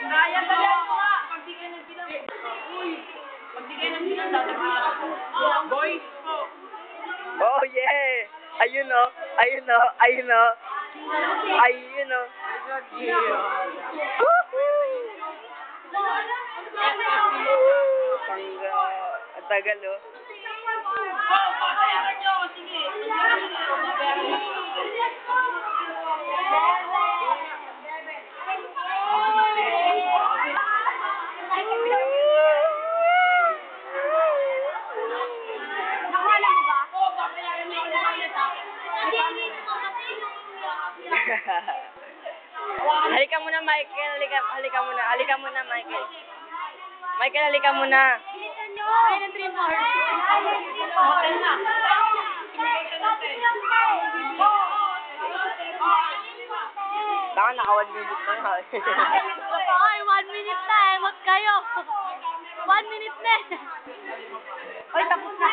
Kaya dali mo nga. Pagbigay ng bilang. Uy. Pagbigay ng bilang daw. Boys po. Oh yeah. Ayun o. Ayun o. Ayun o. Ayun o. Ang tagal o. Pasayaran nyo. Sige. Nakala mo ba? Oo, papayaran nyo. Halika muna, Michael. Halika muna. Halika muna, Michael. Michael, halika muna. Ay, ng 3 more. Hotel na. Baka naka 1 minute na nga. Ay, 1 minute na eh. Mag kayo. 1 minute na eh. Ay, tapos na.